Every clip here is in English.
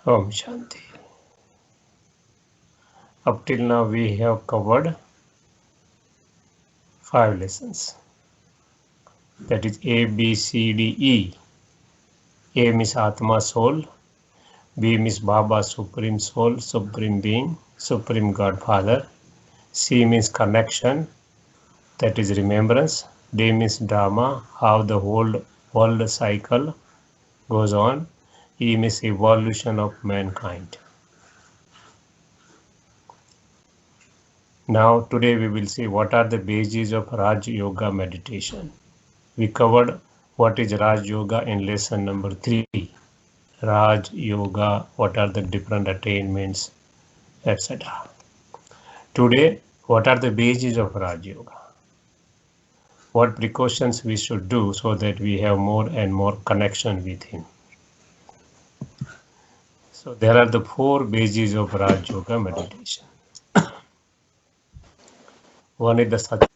Om Shanti. Up till now we have covered 5 lessons. That is A, B, C, D, E. A means Atma soul, B means Baba supreme soul, supreme being, supreme God Father. C means connection, that is remembrance. D means Dharma, how the whole world cycle goes on. E means evolution of mankind. Now today we will see what are the bases of Raj Yoga meditation. We covered what is Raj Yoga in lesson number 3. Raj Yoga, what are the different attainments, etc. Today, what are the bases of Raj Yoga? What precautions we should do so that we have more and more connection with him. So there are the 4 bases of Raj Yoga meditation. One is the Sat,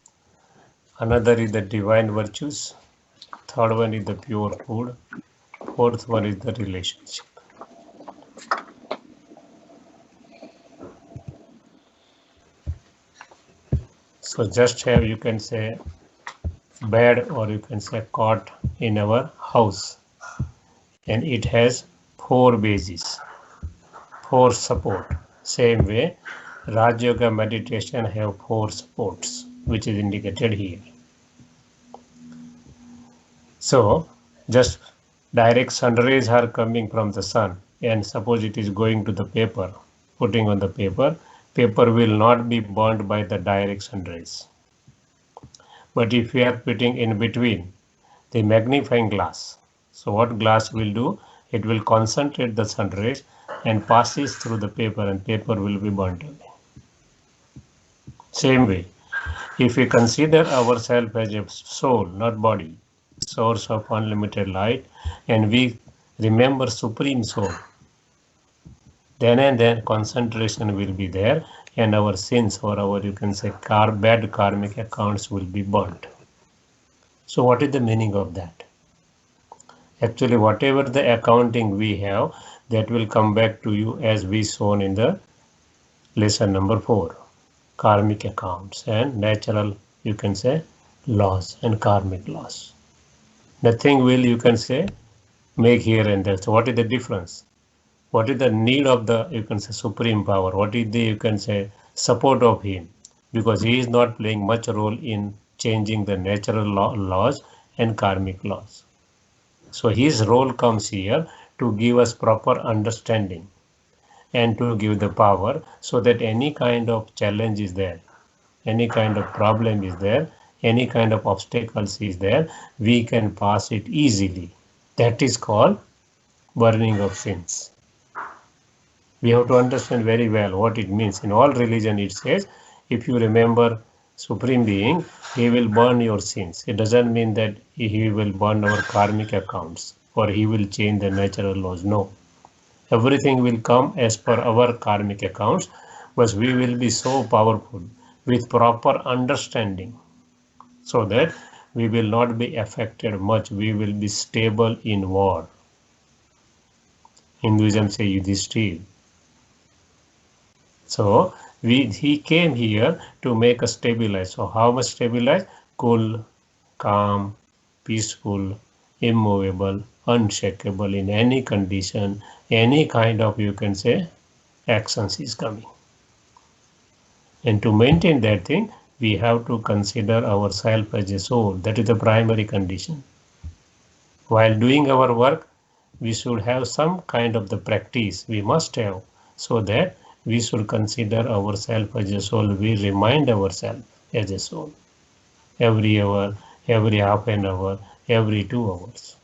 another is the divine virtues, third one is the pure food, fourth one is the relationship. So just have, you can say, bed or you can say cot in our house, and it has 4 bases, 4 support. Same way Raj Yoga meditation have 4 supports, which is indicated here. So just direct sun rays are coming from the sun, and suppose it is going to the paper, putting on the paper will not be burnt by the direct sun rays. But if we are putting in between the magnifying glass, so what glass will do? It will concentrate the sun rays and passes through the paper, and paper will be burnt away. Same way, if we consider ourselves as a soul, not body, source of unlimited light, and we remember Supreme Soul, then and then concentration will be there, and our sins or our, you can say, bad karmic accounts will be burnt. So what is the meaning of that? Actually, whatever the accounting we have, that will come back to you as we shown in the lesson number 4. Karmic accounts and natural, you can say, laws and karmic laws. Nothing will, you can say, make here and there. So what is the difference? What is the need of the, you can say, supreme power? What is the, you can say, support of him? Because he is not playing much role in changing the natural laws and karmic laws. So his role comes here to give us proper understanding and to give the power, so that any kind of challenge is there, any kind of problem is there, any kind of obstacles is there, we can pass it easily. That is called burning of sins. We have to understand very well what it means. In all religion it says, if you remember Supreme Being, he will burn your sins. It doesn't mean that he will burn our karmic accounts or he will change the natural laws. No. Everything will come as per our karmic accounts, but we will be so powerful with proper understanding, so that we will not be affected much. We will be stable in war. Hinduism say Yudhishthira. So he came here to make us stabilize. So how much stabilize? Cool, calm, peaceful, immovable, unshakable in any condition, any kind of, you can say, actions is coming. And to maintain that thing, we have to consider ourselves as a soul. That is the primary condition. While doing our work, we should have some kind of the practice. We must have, so that we should consider ourselves as a soul. We remind ourselves as a soul every hour, every half an hour, every 2 hours.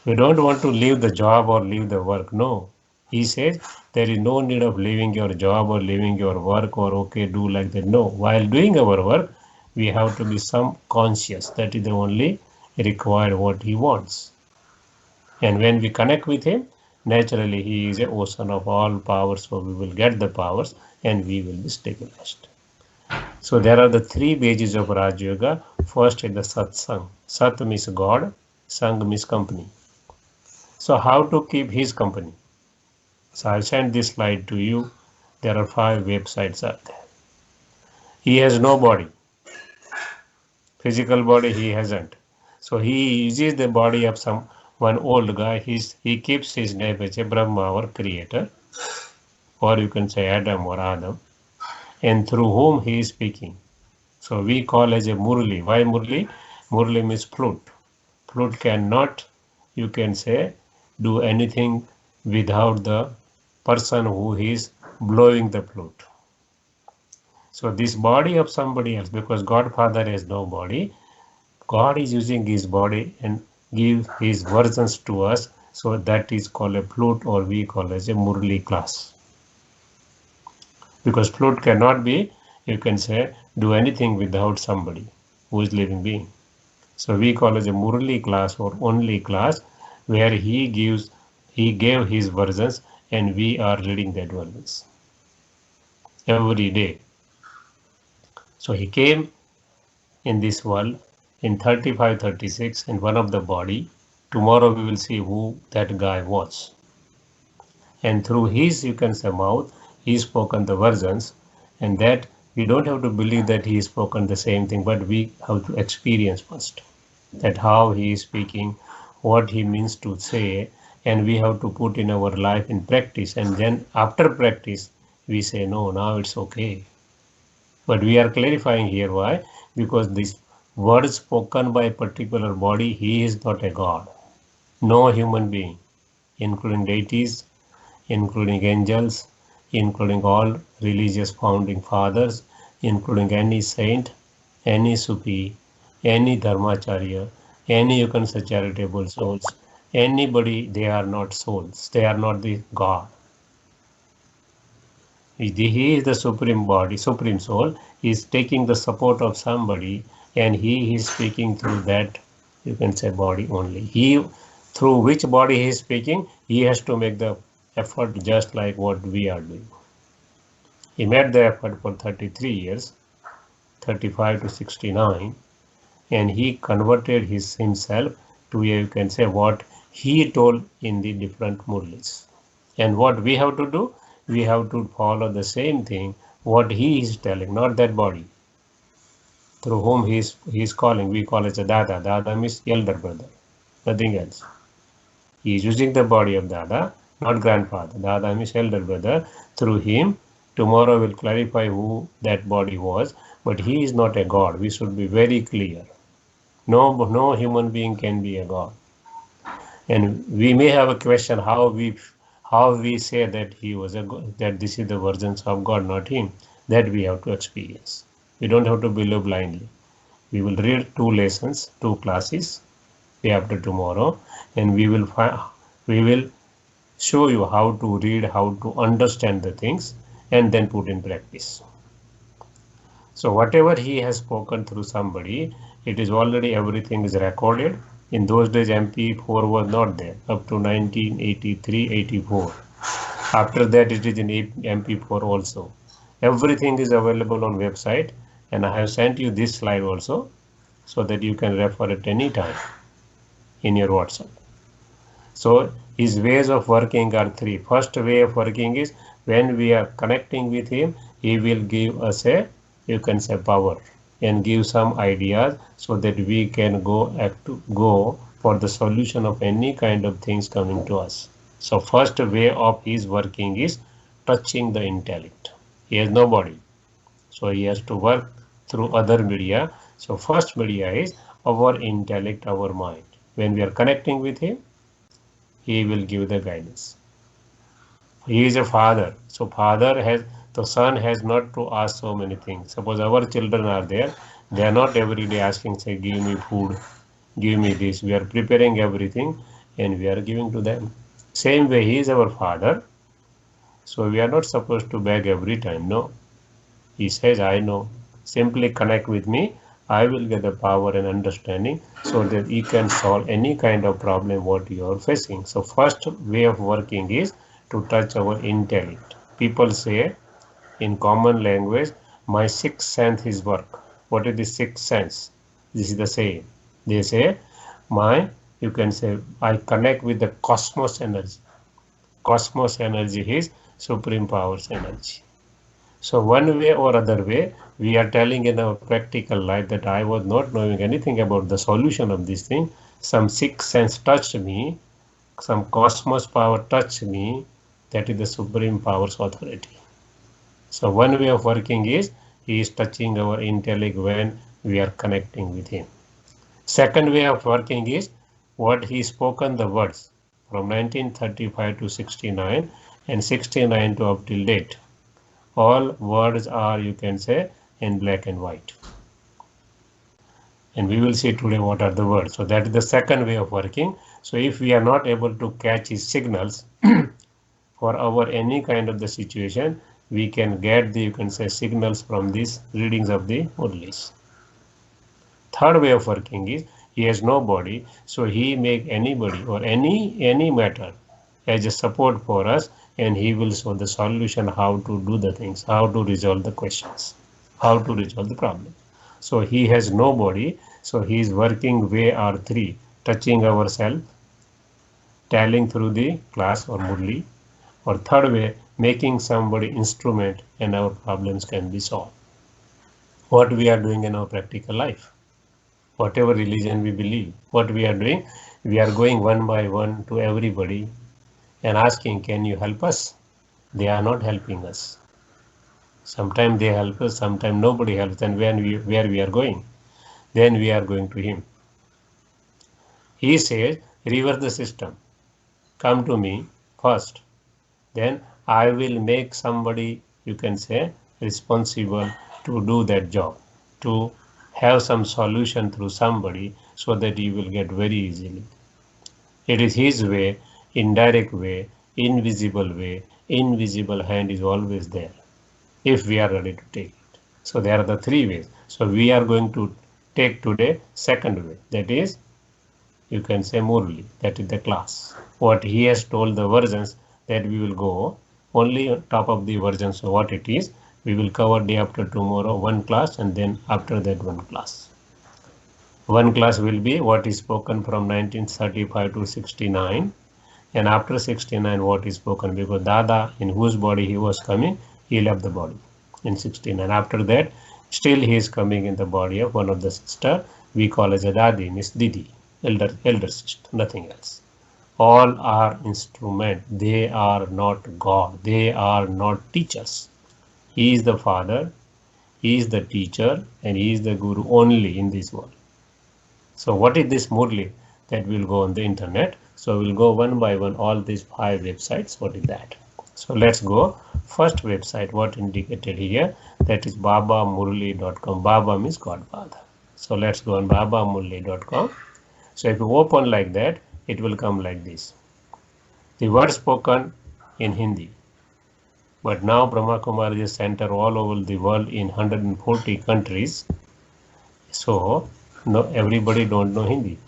We don't want to leave the job or leave the work. No. He says there is no need of leaving your job or leaving your work or okay, do like that. No. While doing our work, we have to be some conscious. That is the only required what he wants. And when we connect with him, naturally he is a ocean of all powers, so we will get the powers and we will be stabilized. So there are the 3 bases of Raj Yoga. First is the satsang. Sat means God, sang means company. So how to keep his company? So I sent this slide to you. There are 5 websites out there. He has no body. Physical body he hasn't. So he uses the body of some one old guy. He keeps his name as a Brahma or creator, or you can say Adam or Adam, and through whom he is speaking. So we call as a Murli. Why Murli? Murli means flute. Flute cannot, you can say, do anything without the person who is blowing the flute. So this body of somebody else, because Godfather has no body, God is using his body and give his versions to us. So that is called a flute, or we call as a Murli class. Because flute cannot be, you can say, do anything without somebody who is living being. So we call it a Murli class or only class, where he gave his versions and we are reading that versions every day. So he came in this world in 35-36 in one of the body. Tomorrow we will see who that guy was. And through his, you can say, mouth, he spoken the versions, and that we don't have to believe that he spoken the same thing, but we have to experience first that how he is speaking, what he means to say, and we have to put in our life in practice, and then after practice we say no, now it's okay. But we are clarifying here why, because this word spoken by a particular body, he is not a god. No human being, including deities, including angels, including all religious founding fathers, including any saint, any Sufi, any Dharmacharya, any you can say charitable souls, anybody, they are not souls, they are not the God. He is the supreme body, supreme soul. He is taking the support of somebody, and he is speaking through that, you can say, body only. He, through which body he is speaking, he has to make the effort just like what we are doing. He made the effort for 33 years, 35 to 69, and he converted himself to, you can say, what he told in the different Murlis. And what we have to do, we have to follow the same thing, what he is telling, not that body. Through whom he is calling, we call it a Dada. Dada means elder brother, nothing else. He is using the body of Dada, not grandfather. Dada means elder brother. Through him, tomorrow we'll clarify who that body was, but he is not a god. We should be very clear. No human being can be a god. And we may have a question how we say that he was a god, that this is the versions of God, not him. That we have to experience. We don't have to believe blindly. We will read 2 lessons, 2 classes day after tomorrow, and we will show you how to read, how to understand the things, and then put in practice. So whatever he has spoken through somebody, it is already, everything is recorded. In those days MP4 was not there up to 1983-84. After that it is in MP4 also. Everything is available on website, and I have sent you this slide also so that you can refer at any time in your WhatsApp. So his ways of working are 3. First way of working is when we are connecting with him, he will give us a, you can say, power and give some ideas so that we can go for the solution of any kind of things coming to us. So first way of his working is touching the intellect. He has no body, so he has to work through other media. So first media is our intellect, our mind. When we are connecting with him, he will give the guidance. He is a father, so the son has not to ask so many things. Suppose our children are there, they are not every day asking, say, give me food, give me this. We are preparing everything and we are giving to them. Same way, he is our father, so we are not supposed to beg every time. No, he says, I know, simply connect with me, I will get the power and understanding so that you can solve any kind of problem what you are facing. So first way of working is to touch our intellect. People say in common language, my sixth sense is work. What is the sixth sense? This is the same. They say, you can say, I connect with the cosmos energy. Cosmos energy is supreme powers energy. So one way or other way, we are telling in our practical life that I was not knowing anything about the solution of this thing. Some sixth sense touched me, some cosmos power touched me, that is the supreme powers authority. So one way of working is he is touching our intellect when we are connecting with him. Second way of working is what he spoken the words from 1935 to 69 and 69 to up till date. All words are, you can say, in black and white. And we will see today what are the words. So that is the second way of working. So if we are not able to catch his signals for our any kind of the situation, we can get the, you can say, signals from these readings of the Murlis. Third way of working is he has no body, so he make anybody or any matter as a support for us, and he will show the solution how to do the things, how to resolve the questions, how to resolve the problem. So he has no body, so he is working way R3, touching ourselves, telling through the class or Murli, or third way, making somebody instrument and our problems can be solved. What we are doing in our practical life, whatever religion we believe, what we are doing, we are going one by one to everybody and asking, can you help us? They are not helping us. Sometimes they help us, sometimes nobody helps, and where we are going, then we are going to him. He says, reverse the system. Come to me first. Then I will make somebody, you can say, responsible to do that job, to have some solution through somebody so that you will get very easily. It is his way, indirect way, invisible way. Invisible hand is always there if we are ready to take it. So there are the three ways. So we are going to take today second way, that is, you can say Murli, that is the class. What he has told the versions, that we will go only on top of the versions. So what it is, we will cover day after tomorrow one class, and then after that one class. One class will be what is spoken from 1935 to 69, and after 69 what is spoken, because Dada, in whose body he was coming, he left the body in 69. After that, still he is coming in the body of one of the sister we call as a Dadi, Miss Didi, elder sister, nothing else. All are instrument. They are not God. They are not teachers. He is the father, he is the teacher, and he is the guru only in this world. So what is this Murli? That will go on the internet. So we'll go one by one all these 5 websites. What is that? So let's go. First website, what indicated here, that is babamurli.com. Baba means Godfather. So let's go on babamurli.com. So if you open like that, it will come like this. The word spoken in Hindi. But now Brahma Kumaris is center all over the world in 140 countries. So no, everybody don't know Hindi.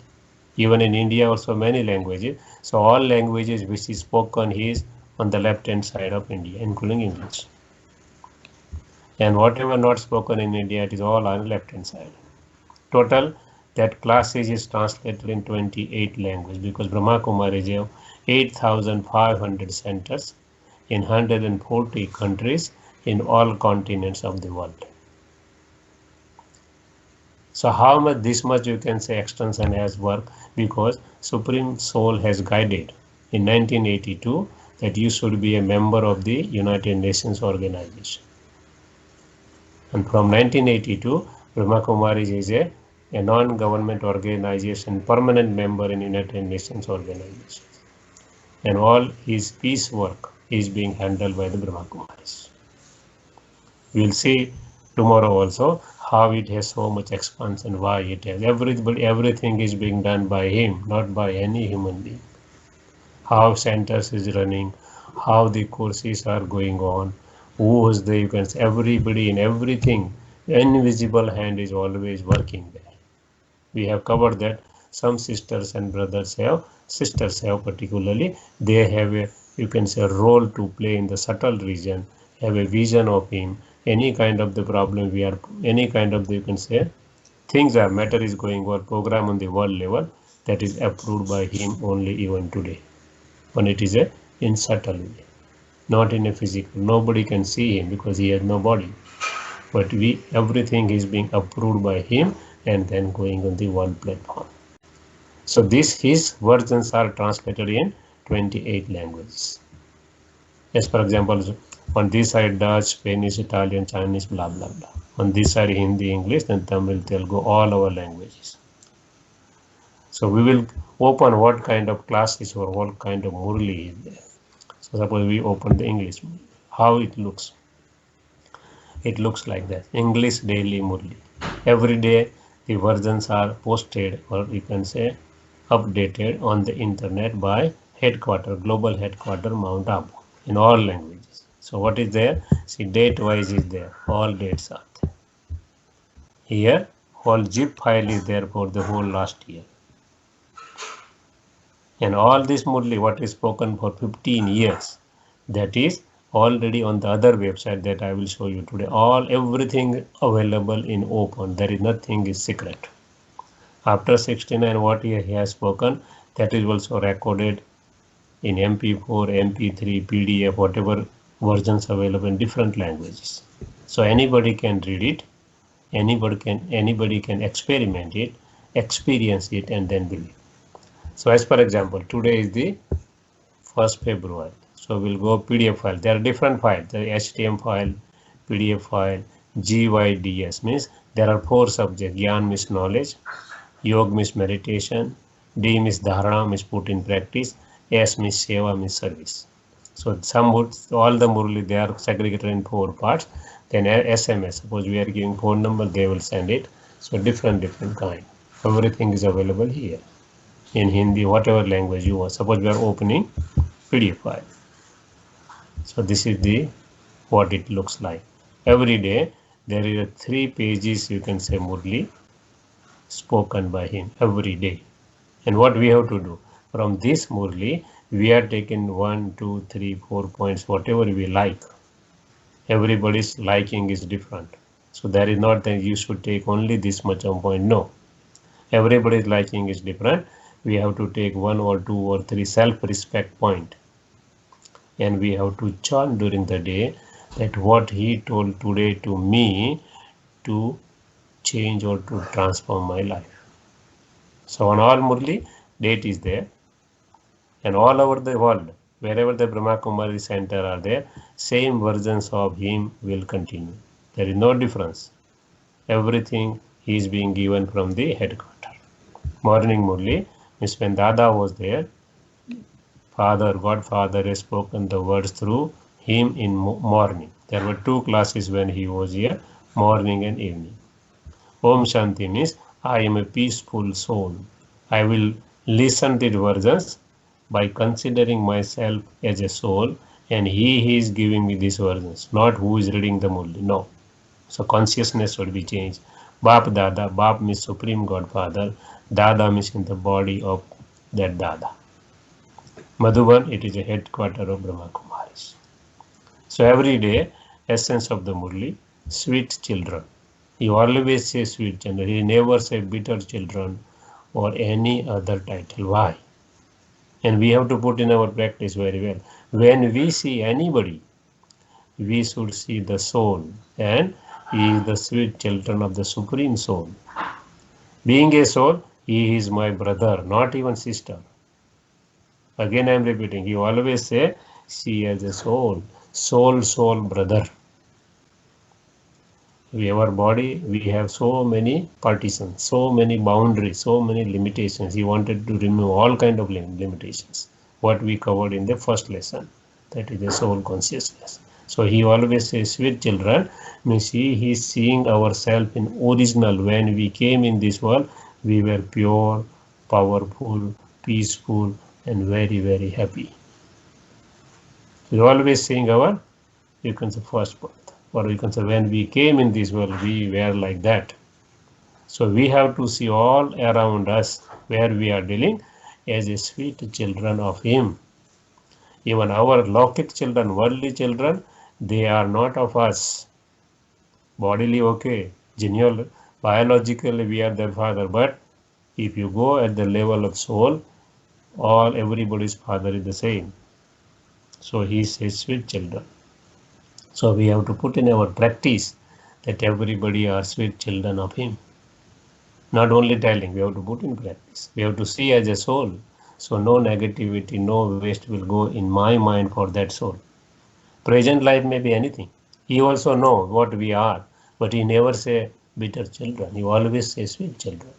Even in India also many languages. So all languages which is spoken is on the left hand side of India, including English. And whatever not spoken in India, it is all on the left hand side. Total, that classes is translated in 28 languages, because Brahma Kumaris have 8,500 centers in 140 countries in all continents of the world. So how much, this much you can say extension has worked, because Supreme Soul has guided in 1982 that you should be a member of the United Nations organization. And from 1982, Brahma Kumaris is a non-government organization, permanent member in United Nations organization. And all his peace work is being handled by the Brahma Kumaris. We'll see tomorrow also how it has so much expansion, why it has. Everything is being done by him, not by any human being. How centers is running, how the courses are going on, who is the, you can say, everybody in everything. Invisible hand is always working there. We have covered that. Some sisters and brothers have, particularly, they have a, you can say, role to play in the subtle region, have a vision of him. Any kind of the problem we are, any kind of the, you can say, things are, matter is going on, program on the world level, that is approved by him only even today, when it is a in subtle way, not in a physical. Nobody can see him because he has no body. But everything is being approved by him and then going on the one platform. So his versions are translated in 28 languages. As for example, on this side Dutch, Spanish, Italian, Chinese, blah blah blah. On this side Hindi, English, then Tamil, Telugu, all our languages. So we will open what kind of classes or what kind of Murli is there. So suppose we open the English, how it looks. It looks like that. English Daily Murli. Every day the versions are posted, or you can say updated on the internet by global headquarter Mount Abu in all languages. So what is there? See, date wise is there. All dates are there. Here, whole zip file is there for the whole last year. And all this Murli, what is spoken for 15 years, that is already on the other website that I will show you today. Everything available in open. There is nothing is secret. After 69, what he has spoken, that is also recorded in MP4, MP3, PDF, whatever versions available in different languages. So anybody can read it, anybody can experiment it, experience it, and then believe. So as for example, today is the 1st February. So we'll go PDF file. There are different files. The HTML file, PDF file, GYDS means there are 4 subjects. Gyan means knowledge, Yog means meditation, D means dharana means put in practice, S means seva means service. So all the Murli, they are segregated in 4 parts. Then SMS, suppose we are giving phone number, they will send it. So different kind. Everything is available here. In Hindi, whatever language you want. Suppose we are opening PDF file. So this is what it looks like. Every day there is 3 pages, you can say Murli spoken by him every day. And what we have to do? From this Murli, we are taking 1, 2, 3, 4 points, whatever we like. Everybody's liking is different. So there is not that you should take only this much of point. No. Everybody's liking is different. We have to take 1 or 2 or 3 self-respect point. And we have to chant during the day that what he told today to me to change or to transform my life. So on all Murli, date is there. And all over the world, wherever the Brahma Kumari center are there, same versions of him will continue. There is no difference. Everything is being given from the headquarters. Morning Murli means when Dada was there, Godfather has spoken the words through him in morning. There were 2 classes when he was here, morning and evening. Om Shanti means I am a peaceful soul. I will listen to the versions by considering myself as a soul, and he is giving me these versions, not who is reading the Murli. No. So consciousness should be changed. Bap Dada, Bap means Supreme Godfather, Dada means in the body of that Dada. Madhuban, it is a headquarter of Brahma Kumaris. So every day, essence of the Murli, sweet children. He always says sweet children. He never says bitter children or any other title. Why? And we have to put in our practice very well. When we see anybody, we should see the soul, and he is the sweet children of the Supreme Soul. Being a soul, he is my brother, not even sister. Again I am repeating, he always say, she as a soul, soul brother. Our body, we have so many partitions, so many boundaries, so many limitations. He wanted to remove all kind of limitations. What we covered in the first lesson, that is the soul consciousness. So he always says, sweet children, means he is seeing ourselves in original. When we came in this world, we were pure, powerful, peaceful, and very, very happy. We are always seeing our, you can say, first birth. Or you can say when we came in this world, we were like that. So we have to see all around us where we are dealing as a sweet children of him. Even our Lokik children, worldly children, they are not of us. Bodily, okay, biologically we are their father, but if you go at the level of soul, everybody's father is the same. So he says, sweet children. So we have to put in our practice that everybody are sweet children of him. Not only telling, we have to put in practice. We have to see as a soul. So no negativity, no waste will go in my mind for that soul. Present life may be anything. He also know what we are, but he never say bitter children. He always say sweet children.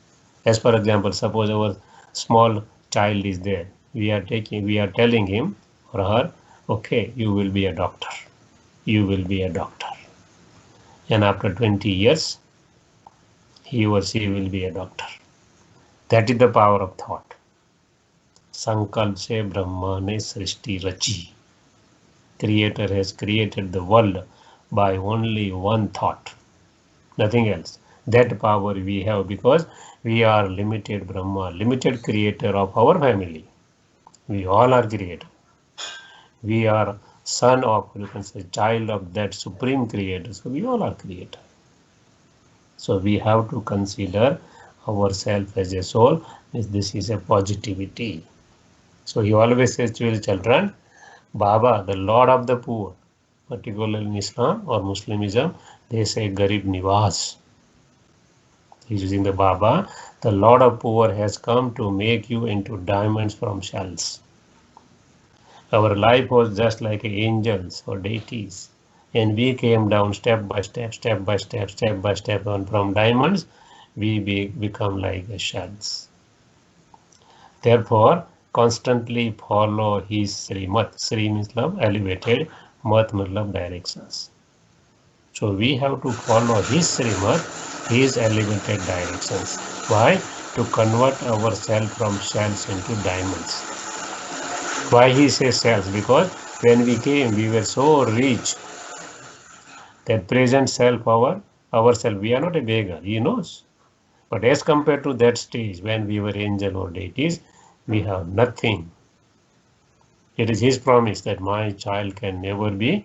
As for example, suppose our small child is there. We are telling him or her, okay, you will be a doctor. You will be a doctor. And after 20 years, he or she will be a doctor. That is the power of thought. संकल्प से ब्रह्मा ने सृष्टि रची. Creator has created the world by only one thought, nothing else. That power we have because we are limited Brahma, limited creator of our family. We all are creator. We are son of, you can say, child of that supreme creator. So we all are creator. So we have to consider ourselves as a soul. This is a positivity. So he always says to his children, Baba, the Lord of the poor, particularly in Islam or Muslimism, they say Garib Niwas. He's using the Baba, the Lord of poor has come to make you into diamonds from shells. Our life was just like angels or deities, and we came down step by step, step by step, step by step, and from diamonds we become like shells. Therefore, constantly follow his Srimat. Sri means love, elevated, Mat means directions. So we have to follow his Srimat, his elevated directions. Why? To convert ourselves from shells into diamonds. Why he says shells? Because when we came, we were so rich that present self, ourself, we are not a beggar, he knows. But as compared to that stage when we were angel or deities, we have nothing. It is his promise that my child can never be,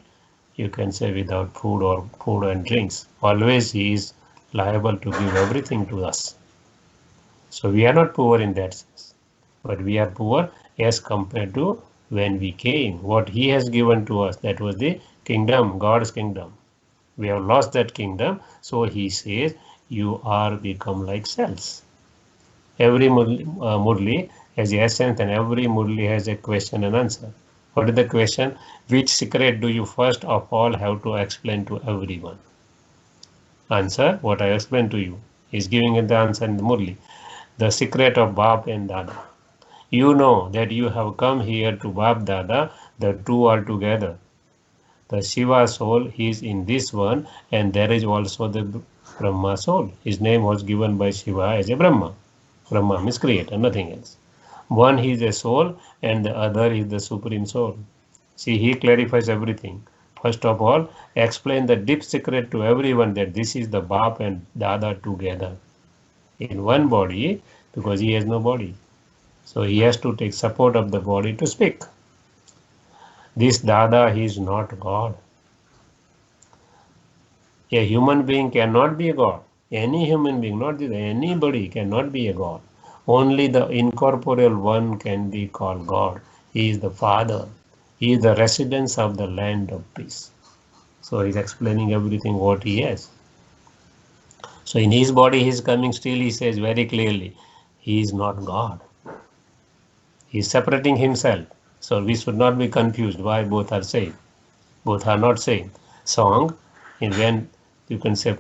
you can say, without food and drinks. Always he is liable to give everything to us. So we are not poor in that sense, but we are poor as compared to when we came. What he has given to us, that was the kingdom, God's kingdom. We have lost that kingdom, so he says, you are become like cells. Every Murli has the essence and every Murli has a question and answer. What is the question? Which secret do you first of all have to explain to everyone? Answer, what I explained to you. He's giving it the answer in the Murli. The secret of Bap and Dada. You know that you have come here to Bap Dada, the two are together. The Shiva soul is in this one, and there is also the Brahma soul. His name was given by Shiva as a Brahma. Brahma means creator, nothing else. One is a soul and the other is the supreme soul. See, he clarifies everything. First of all, explain the deep secret to everyone that this is the Bap and Dada together in one body, because he has no body. So he has to take support of the body to speak. This Dada is not God. A human being cannot be a God. Any human being, not anybody cannot be a God. Only the incorporeal one can be called God. He is the Father. He is the residence of the land of peace. So he is explaining everything what he has. So in his body he is coming still, he says very clearly, he is not God. He is separating himself. So we should not be confused why both are same. Both are not same. Song, and when you can say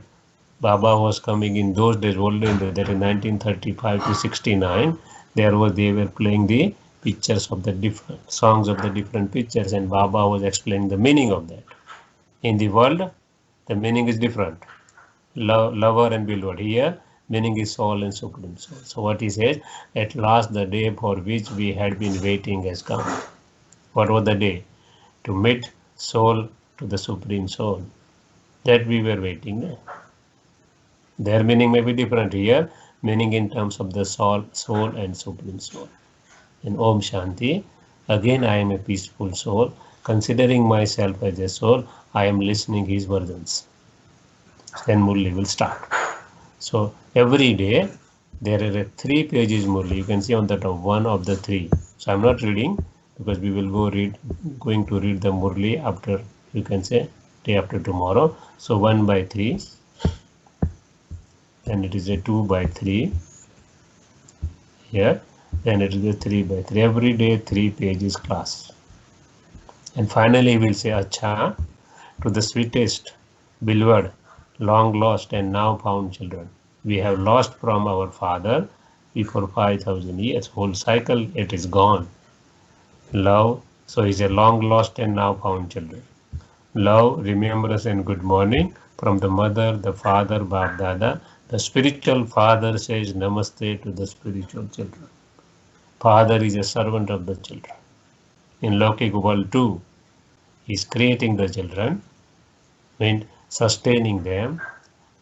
Baba was coming in those days, older that in 1935 to 69, they were playing the pictures of the different songs of the different pictures, and Baba was explaining the meaning of that. In the world, the meaning is different. Lover and beloved. Here, meaning is soul and supreme soul. So what he says, at last the day for which we had been waiting has come. What was the day? To meet soul to the supreme soul. That we were waiting. Their meaning may be different here, meaning in terms of the soul and supreme soul. In Om Shanti, again I am a peaceful soul. Considering myself as a soul, I am listening his versions. Then Murli will start. So every day there are 3 pages Murli. You can see on the top, one of the 3. So I'm not reading. because we will going to read the Murli after, you can say, day after tomorrow. So 1 by 3, and it is a 2 by 3 here, and it is a 3 by 3. Every day 3 pages class. And finally we'll say Acha to the sweetest, beloved, long lost and now found children. We have lost from our father before 5,000 years. Whole cycle, it is gone. Love, so is a long lost and now found children. Love, remembrance and good morning from the mother, the father, Bab Dada. The spiritual father says namaste to the spiritual children. Father is a servant of the children. In Lokik world too, he is creating the children, means sustaining them,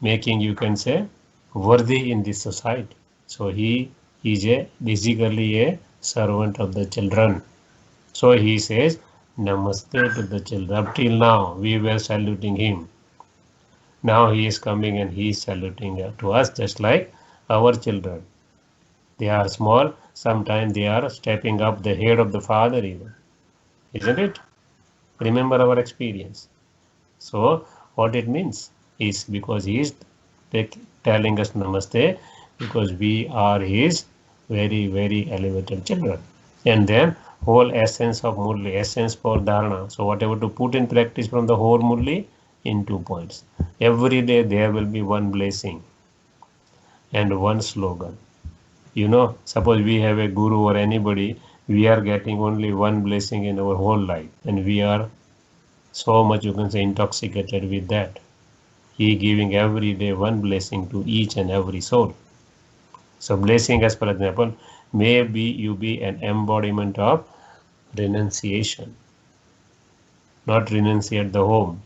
making, you can say, worthy in this society. So he is basically a servant of the children. So he says namaste to the children. Up till now we were saluting him. Now he is coming and he is saluting to us, just like our children. They are small, sometimes they are stepping up the head of the father even. Isn't it? Remember our experience. So what it means is, because he is telling us namaste, because we are his very, very elevated children. And then whole essence of Murli, essence for dharana. So whatever to put in practice from the whole Murli in 2 points. Every day there will be one blessing and one slogan. You know, suppose we have a guru or anybody, we are getting only one blessing in our whole life, and we are so much, you can say, intoxicated with that. He giving every day one blessing to each and every soul. So blessing, as for example, maybe you be an embodiment of renunciation, not renunciate the home,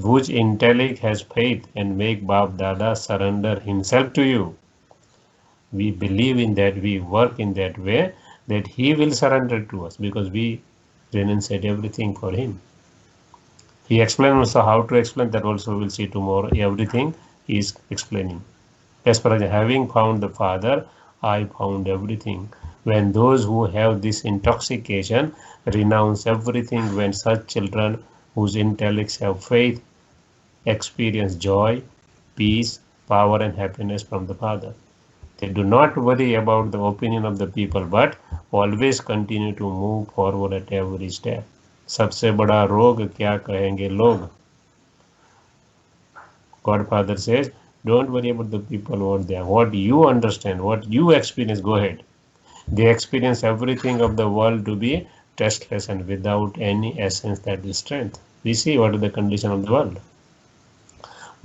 whose intellect has faith and make Bab Dada surrender himself to you. We believe in that, we work in that way, that he will surrender to us, because we renunciate everything for him. He explains also how to explain, that also we'll see tomorrow. Everything he is explaining. As far as having found the Father, I found everything. When those who have this intoxication renounce everything, when such children whose intellects have faith experience joy, peace, power and happiness from the Father. They do not worry about the opinion of the people, but always continue to move forward at every step. सबसे बड़ा रोग क्या कहेंगे लोग? Godfather says, don't worry about the people what they are. What you understand, what you experience, go ahead. They experience everything of the world to be testless and without any essence that is strength. We see what is the condition of the world.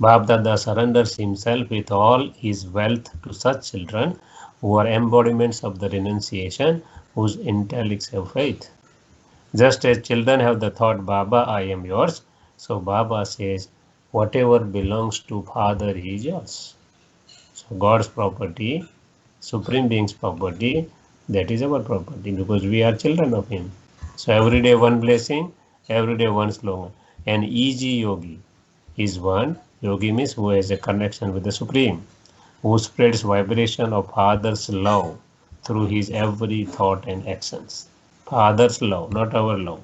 Bab Dada surrenders himself with all his wealth to such children who are embodiments of the renunciation, whose intellects have faith. Just as children have the thought, Baba, I am yours, so Baba says, whatever belongs to Father is yours. So God's property, Supreme Being's property, that is our property, because we are children of Him. So every day one blessing, every day one slogan. An easy yogi is one. Yogi means who has a connection with the Supreme, who spreads vibration of Father's love through his every thought and actions. Father's love, not our love.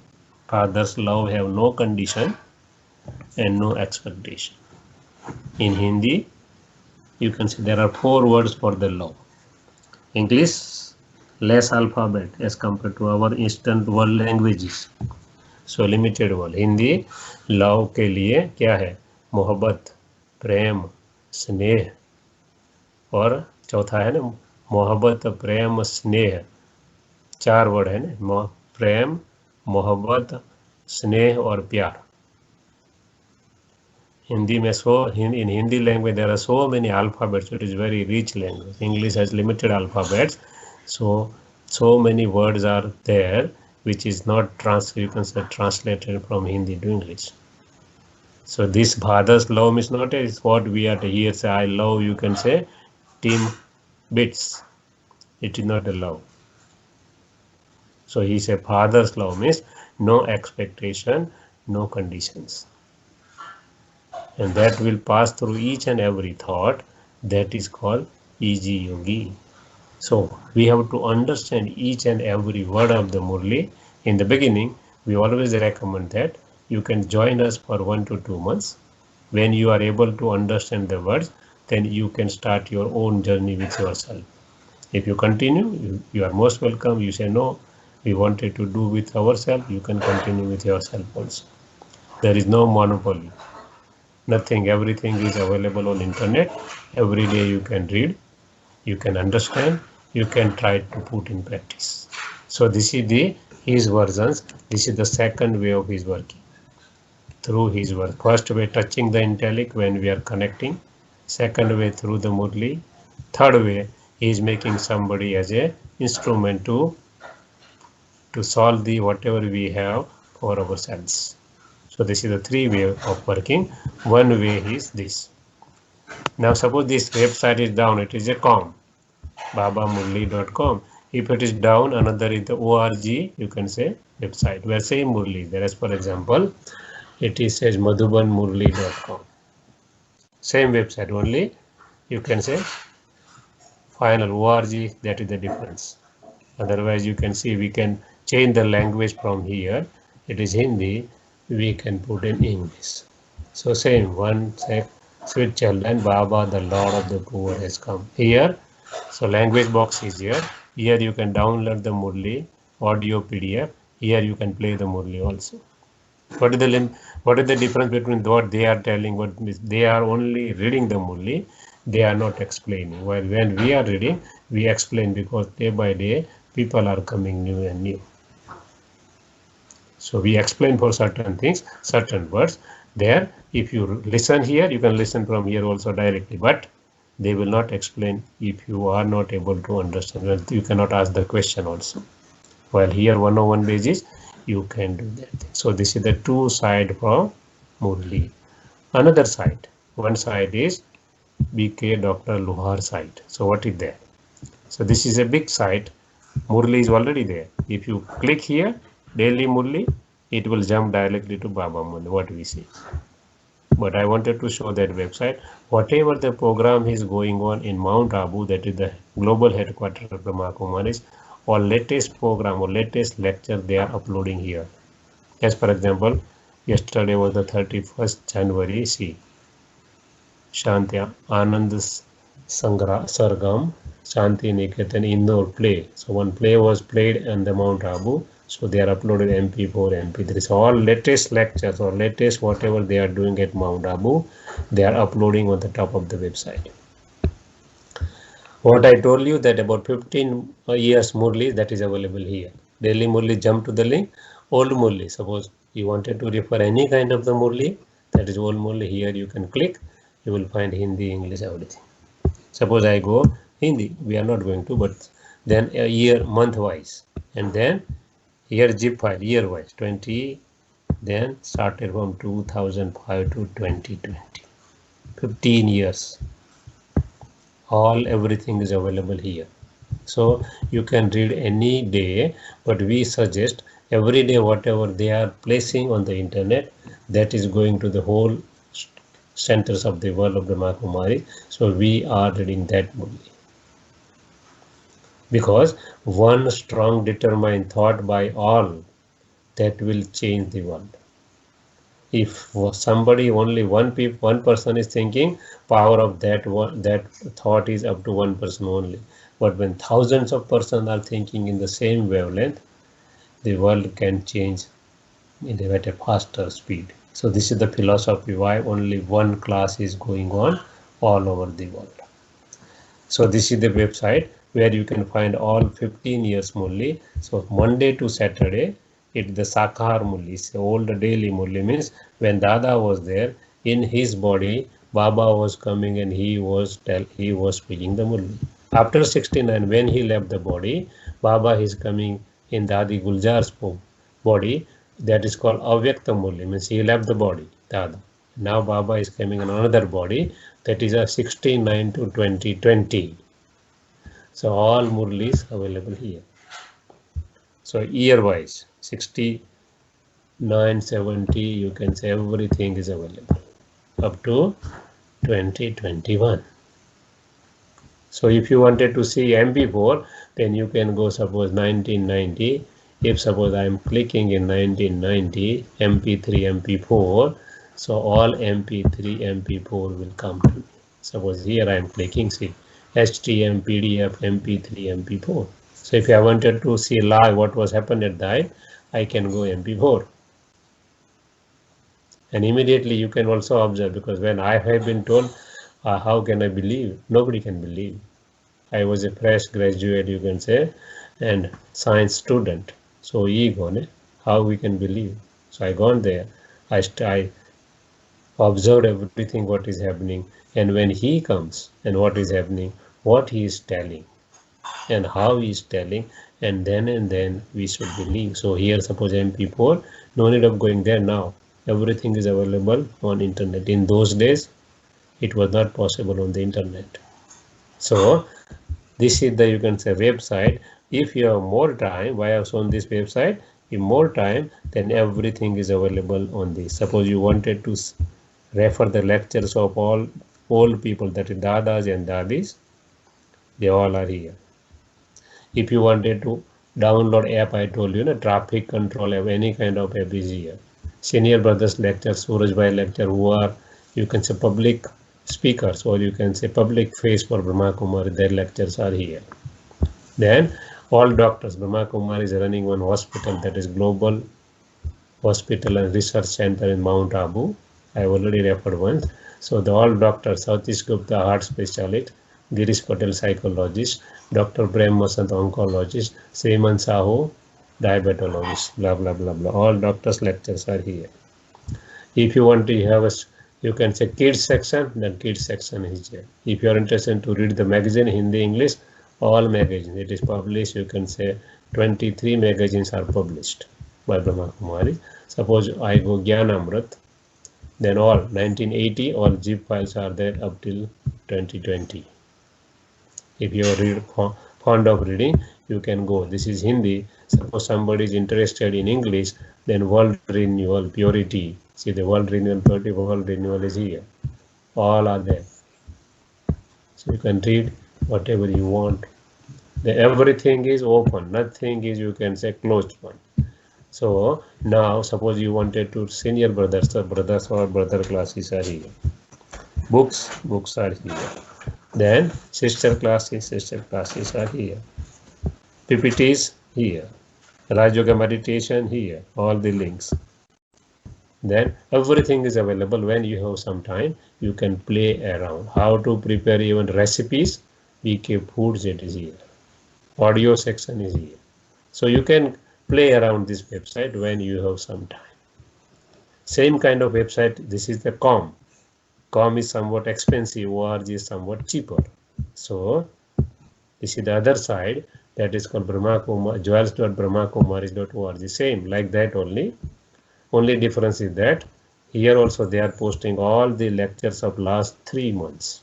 Father's love have no condition and no expectation. In Hindi, you can see there are 4 words for the love. English, less alphabet as compared to our Eastern world languages. So limited world. Hindi, love के लिए क्या है? मोहब्बत, प्रेम, स्नेह, और चौथा है ना मोहब्बत, प्रेम, स्नेह. 4 वर्ड है ना, प्रेम, मोहब्बत, स्नेह और प्यार. Hindi में in Hindi language there are so many alphabets. It is very rich language. English has limited alphabets, so many words are there which is not translated from Hindi to English. So this Father's love is not is what we are to here say I love, you can say Tim Bits. It is not a love. So he said Father's love means no expectation, no conditions. And that will pass through each and every thought. That is called easy yogi. So we have to understand each and every word of the Murli. In the beginning, we always recommend that you can join us for 1 to 2 months. When you are able to understand the words, then you can start your own journey with yourself. If you continue, you are most welcome. You say no, we wanted to do with ourselves, you can continue with yourself also. There is no monopoly. Nothing, everything is available on internet. Every day you can read, you can understand, you can try to put in practice. So this is the his versions. This is the second way of his working through his work. First way, touching the intellect when we are connecting. Second way, through the murli. Third way, he is making somebody as a instrument to solve the whatever we have for ourselves. So this is the three way of working. One way is this. Now suppose this website is down, it is a com, babamurli.com. If it is down, another is the org, you can say website where same Murli there. As for example, it is says madhubanmurli.com. Same website, only you can say final org, that is the difference. Otherwise you can see we can change the language from here. It is Hindi, we can put in English. So same one sec, sweet children, Baba the Lord of the poor has come. Here, so language box is here. Here you can download the Murli audio PDF. Here you can play the Murli also. What is the difference between what they are telling? What they are only reading the Murli, they are not explaining. While when we are reading, we explain, because day by day people are coming new and new. So we explain for certain things, certain words. There, if you listen here, you can listen from here also directly, but they will not explain if you are not able to understand. Well, you cannot ask the question also. While here 101 basis, you can do that. So this is the two side from Murli. Another side, one side is BK Dr. Luhar site. So what is there? So this is a big site. Murli is already there. If you click here, Daily Murli, it will jump directly to Baba Murli, what we see. But I wanted to show that website. Whatever the program is going on in Mount Abu, that is the global headquarters of the Brahma Kumaris, or latest program or latest lecture they are uploading here. As for example, yesterday was the 31st January. See, Shanti Anand Sargam Shanti Niketan Indore play. So one play was played on the Mount Abu. So they are uploaded MP4, MP3. So all latest lectures or latest whatever they are doing at Mount Abu, they are uploading on the top of the website. What I told you that about 15 years Murli, that is available here. Daily Murli, jump to the link. Old Murli, suppose you wanted to refer any kind of the Murli, that is old Murli. Here you can click, you will find Hindi, English, everything. Suppose I go Hindi, we are not going to, but then a year, month wise, and then here zip file, year wise, 20, then started from 2005 to 2020, 15 years. All everything is available here. So you can read any day, but we suggest every day whatever they are placing on the internet, that is going to the whole centers of the world of the Makumari. So we are reading that movie, because one strong determined thought by all, that will change the world. If somebody, only one person is thinking, power of that thought is up to one person only. But when thousands of persons are thinking in the same wavelength, the world can change at a faster speed. So this is the philosophy why only one class is going on all over the world. So this is the website where you can find all 15 years Murli. So Monday to Saturday, it's the Sakar Murli. So old daily Murli means when Dada was there, in his body, Baba was coming and he was speaking the Murli. After 69, when he left the body, Baba is coming in Dadi Guljar's body. That is called Avyakta Murli, means he left the body, Dada. Now Baba is coming in another body, that is a 69 to 2020. So all Murlis available here. So year wise, 69, 70, you can say everything is available up to 2021. So if you wanted to see MP4, then you can go suppose 1990. If suppose I am clicking in 1990, MP3, MP4, so all MP3, MP4 will come to me. Suppose here I am clicking, see, HTML, PDF, MP3, MP4. So if I wanted to see live what was happened at that, I can go MP4. And immediately you can also observe, because when I have been told, how can I believe? Nobody can believe. I was a fresh graduate, you can say, and science student. So ego, ne? How we can believe? So I gone there. I observed everything what is happening, and when he comes and what is happening, what he is telling, and how he is telling, and then we should believe. So here, suppose MP4, no need of going there now. Everything is available on internet. In those days, it was not possible on the internet. So this is the, you can say, website. If you have more time, why I have shown this website? In more time, then everything is available on this. Suppose you wanted to refer the lectures of all old people, that is dadas and dadis, they all are here. If you wanted to download app, I told you, traffic control app, any kind of app is here. Senior brothers lecture, Suraj Bhai lecture, who are, you can say, public speakers, or you can say public face for Brahma Kumari, their lectures are here. Then all doctors, Brahma Kumari is running one hospital, that is Global Hospital and Research Center in Mount Abu. I have already referred once. So the all doctors, Satish Gupta, heart specialist, Girish Patel, psychologist, Dr. Prem Masant, oncologist, Sriman Sahu, diabetologist, blah, blah, blah, blah. All doctors' lectures are here. If you want to have a, you can say, kids section, then kids section is here. If you are interested to read the magazine, Hindi, English, all magazines, it is published, you can say 23 magazines are published by Brahma Kumari. Suppose I go Gyanamrit, then all 1980, all zip files are there up till 2020. If you are fond of reading, you can go. This is Hindi. Suppose somebody is interested in English, then World Renewal, Purity. See, the World Renewal, Purity, World Renewal is here. All are there. So you can read whatever you want. Everything is open. Nothing is, you can say, closed one. So now, suppose you wanted to senior brothers, the brothers or brother classes are here. Books are here. Then sister classes are here. PPTs here. Raj Yoga meditation here. All the links. Then everything is available. When you have some time, you can play around. How to prepare even recipes, BK Foods, it is here. Audio section is here. So you can play around this website when you have some time. Same kind of website, this is the COM. COM is somewhat expensive, ORG is somewhat cheaper. So this is the other side, that is called Brahma Kumari, jewels.brahmakumaris.org. Same like that only. Only difference is that here also they are posting all the lectures of last 3 months.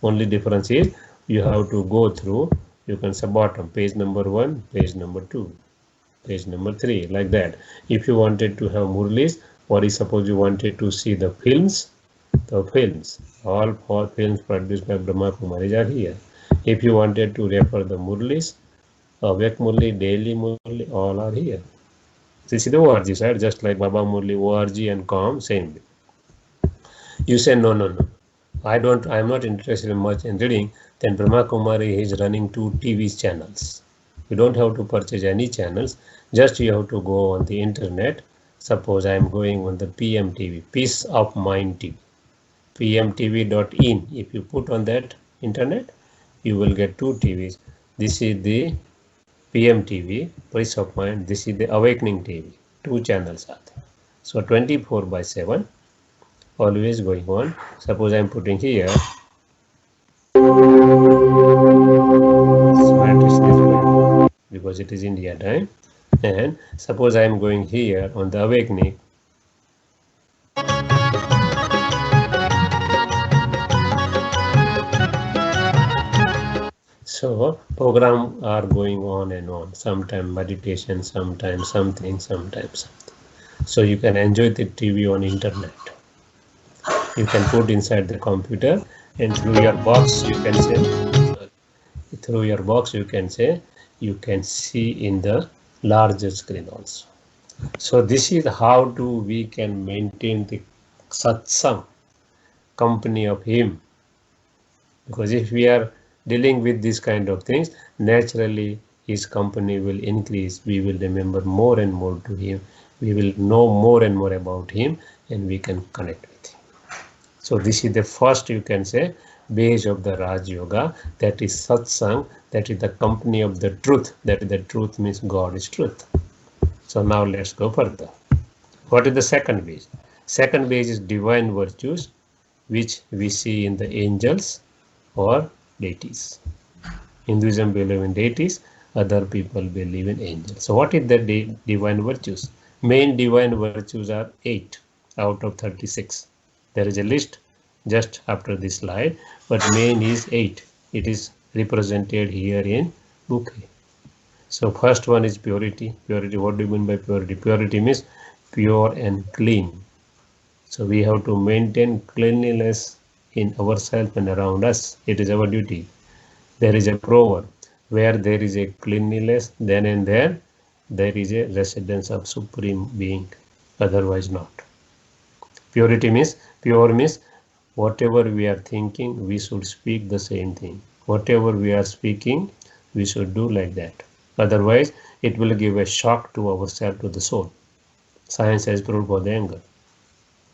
Only difference is you have to go through, you can say bottom, page number 1, page number 2, page number 3, like that. If you wanted to have Murlis, or suppose you wanted to see the films, all 4 films produced by Brahma Kumaris are here. If you wanted to refer the Murlis, Awek Murli, Daily Murli, all are here. This is the ORG side, just like Baba Murli, ORG and COM, same. You say no. I am not interested much in reading. Then Brahma Kumari is running 2 TV channels. You don't have to purchase any channels. Just you have to go on the internet. Suppose I am going on the PMTV, Peace of Mind TV, pmtv.in. If you put on that internet, you will get 2 TVs. This is the PMTV, Peace of Mind. This is the Awakening TV. 2 channels are there. So 24/7, always going on. Suppose I am putting here. Because it is India time. And suppose I am going here on the Awakening. So program are going on and on. Sometimes meditation, sometimes something. So you can enjoy the TV on internet. You can put inside the computer, and through your box you can say through your box, you can say, you can see in the larger screen also. So this is how we can maintain the satsang, company of him. Because if we are dealing with this kind of things, naturally his company will increase. We will remember more and more to him. We will know more and more about him, and we can connect with him. So this is the first, you can say, base of the Raj Yoga, that is satsang, that is the company of the truth. That is the truth means God is truth. So now let's go further. What is the second base? Second base is divine virtues, which we see in the angels or deities. Hinduism believe in deities, other people believe in angels. So what is the divine virtues? Main divine virtues are 8 out of 36. There is a list just after this slide, but main is 8. It is represented here in bouquet. So first one is purity. Purity, what do you mean by purity? Purity means pure and clean. So we have to maintain cleanliness in ourselves and around us. It is our duty. There is a proverb, where there is a cleanliness, then and there is a residence of Supreme Being, otherwise not. Purity means, pure means, whatever we are thinking, we should speak the same thing. Whatever we are speaking, we should do like that. Otherwise, it will give a shock to ourselves, to the soul. Science has proved for the anger.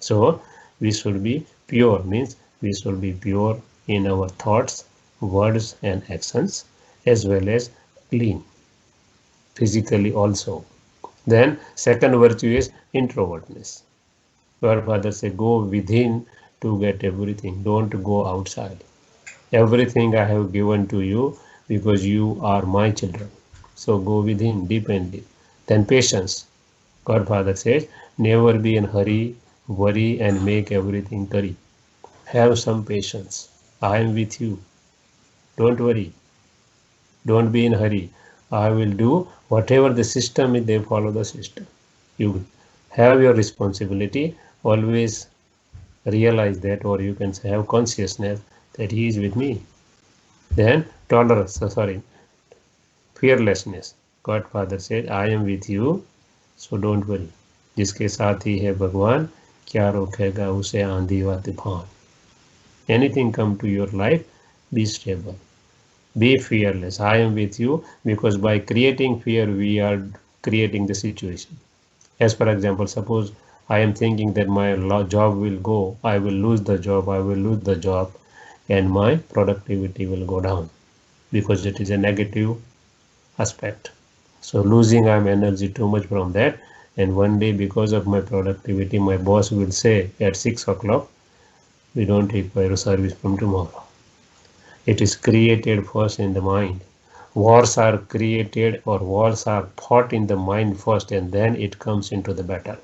So we should be pure, means we should be pure in our thoughts, words and actions, as well as clean physically also. Then second virtue is introvertness. Our father said, go within to get everything. Don't go outside. Everything I have given to you because you are my children. So go within, deep and deep. Then patience. Godfather says, never be in hurry, worry and make everything curry. Have some patience. I am with you. Don't worry. Don't be in hurry. I will do whatever the system is, they follow the system. You have your responsibility. Always realize that, or you can say have consciousness that he is with me. Then tolerance, fearlessness. Godfather said, I am with you, so don't worry. जिसके साथ ही है भगवान, क्या रोकेगा उसे आंधी व तूफान. Anything come to your life, be stable. Be fearless. I am with you, because by creating fear, we are creating the situation. As for example, suppose I am thinking that my job will go, I will lose the job, and my productivity will go down, because it is a negative aspect. So losing I'm energy too much from that, and one day because of my productivity, my boss will say at 6 o'clock, we don't require service from tomorrow. It is created first in the mind. Wars are created, or wars are fought in the mind first, and then it comes into the battle.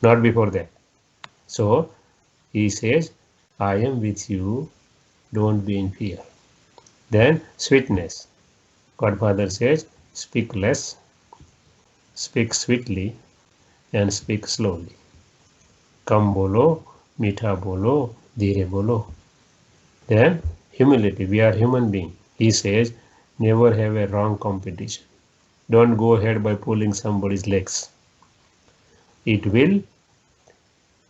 Not before that. So he says, I am with you, don't be in fear. Then sweetness. Godfather says, speak less, speak sweetly, and speak slowly. Kam bolo, meetha bolo, dheere bolo. Then humility. We are human beings. He says, never have a wrong competition. Don't go ahead by pulling somebody's legs. It will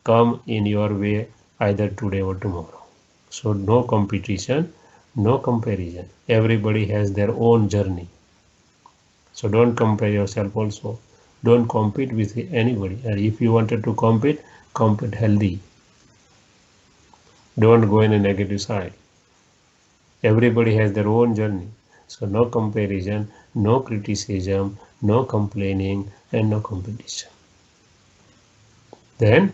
come in your way either today or tomorrow. So no competition, no comparison. Everybody has their own journey. So don't compare yourself also. Don't compete with anybody. And if you wanted to compete healthy. Don't go in a negative side. Everybody has their own journey. So no comparison, no criticism, no complaining, and no competition. Then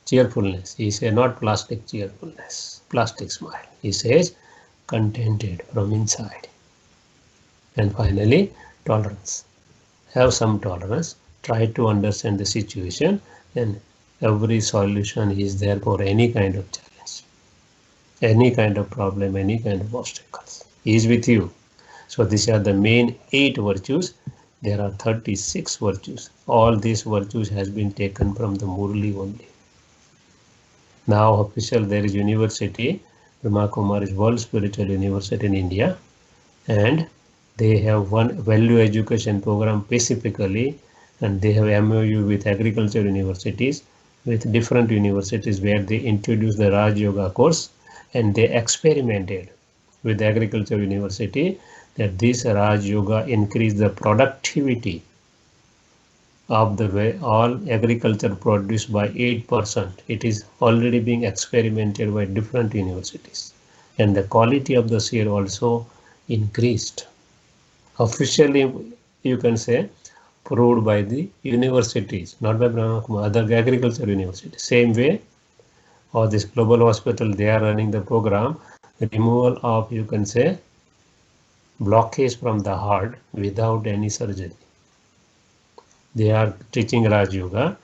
cheerfulness. He says not plastic cheerfulness, plastic smile. He says contented from inside. And finally, tolerance. Have some tolerance. Try to understand the situation, and every solution is there for any kind of challenge, any kind of problem, any kind of obstacles. He is with you. So these are the main 8 virtues. There are 36 virtues. All these virtues has been taken from the Murli only. Now official, there is university. Brahma Kumari is World Spiritual University in India, and they have one value education program specifically, and they have MOU with agriculture universities, with different universities where they introduce the Raj Yoga course, and they experimented with the agriculture university that this Raj Yoga increase the productivity of the way all agriculture produced by 8%. It is already being experimented by different universities, and the quality of the seed also increased. Officially, you can say, proved by the universities, not by Brahma Kumar, other agriculture universities. Same way, or this global hospital, they are running the program, removal of, you can say, blockage from the heart without any surgery. They are teaching Raj Yoga,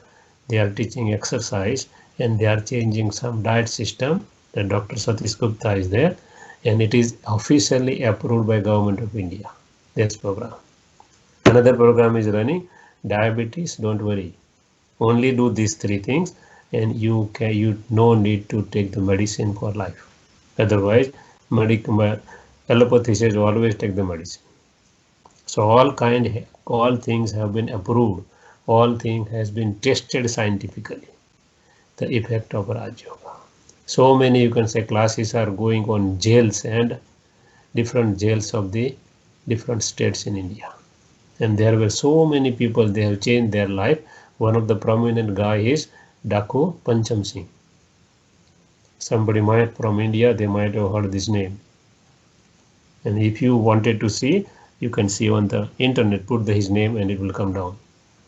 they are teaching exercise, and they are changing some diet system. The Dr. Satish Gupta is there, and it is officially approved by Government of India. That's program. Another program is running, diabetes, don't worry. Only do these three things, and you no need to take the medicine for life. Otherwise, allopathy says always take the medicine. So all things have been approved. All things has been tested scientifically. The effect of Raj Yoga. So many, you can say, classes are going on jails and different jails of the different states in India. And there were so many people, they have changed their life. One of the prominent guy is Daku Pancham Singh. Somebody might from India, they might have heard this name. And if you wanted to see, you can see on the internet, put his name and it will come down.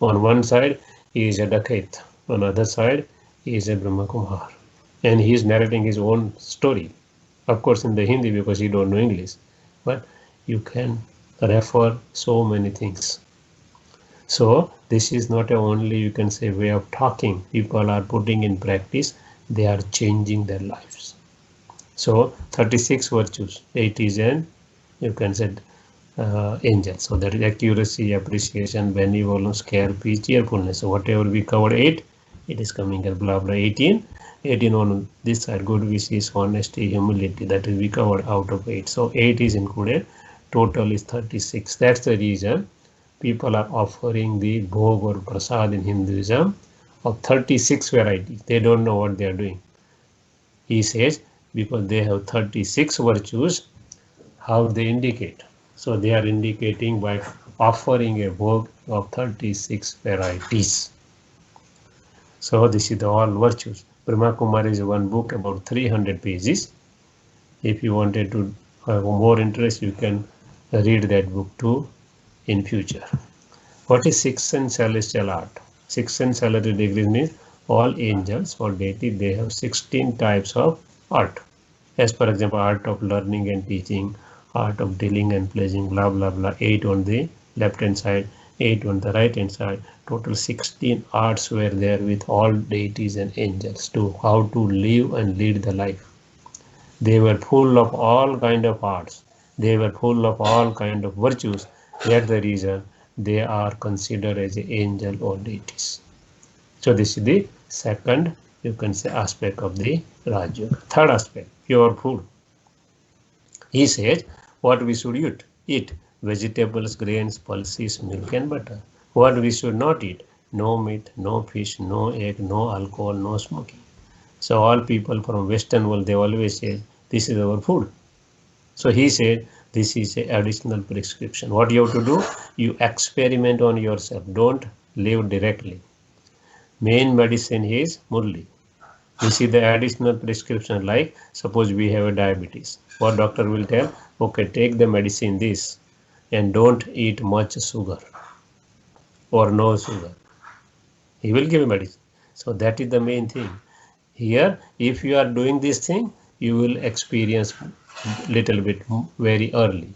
On one side, he is a Dakat. On the other side, he is a Brahma Kumar. And he is narrating his own story. Of course, in the Hindi, because he don't know English. But you can refer so many things. So this is not a only, you can say, way of talking. People are putting in practice. They are changing their lives. So 36 virtues. 8 is an, you can say, angel. So that is accuracy, appreciation, benevolence, care, peace, cheerfulness. So whatever we covered 8, it is coming as blah blah 18. 18 on this side, good wishes, honesty, humility. That is we covered out of 8. So 8 is included. Total is 36. That's the reason people are offering the bhog or prasad in Hinduism of 36 varieties. They don't know what they are doing. He says because they have 36 virtues, how they indicate. So they are indicating by offering a bhog of 36 varieties. So this is the all virtues. Brahma Kumari is one book about 300 pages. If you wanted to have more interest, you can read that book too in future. What is sixth sense celestial art? Sixth sense celestial degrees means all angels or deity, they have 16 types of art. As for example, art of learning and teaching, art of dealing and pleasing, blah blah blah. 8 on the left hand side, 8 on the right hand side. Total 16 arts were there with all deities and angels to how to live and lead the life. They were full of all kind of arts. They were full of all kind of virtues. That's the reason they are considered as an angel or deities. So this is the second, you can say, aspect of the Raj Yoga. Third aspect, pure food. He says what we should eat, vegetables, grains, pulses, milk and butter. What we should not eat, no meat, no fish, no egg, no alcohol, no smoking. So all people from Western world, they always say this is our food. So he said this is an additional prescription. What you have to do, you experiment on yourself. Don't live directly. Main medicine is Murli. This is the additional prescription, like suppose we have a diabetes. What doctor will tell, okay, take the medicine this and don't eat much sugar or no sugar. He will give a medicine. So that is the main thing. Here, if you are doing this thing, you will experience little bit very early.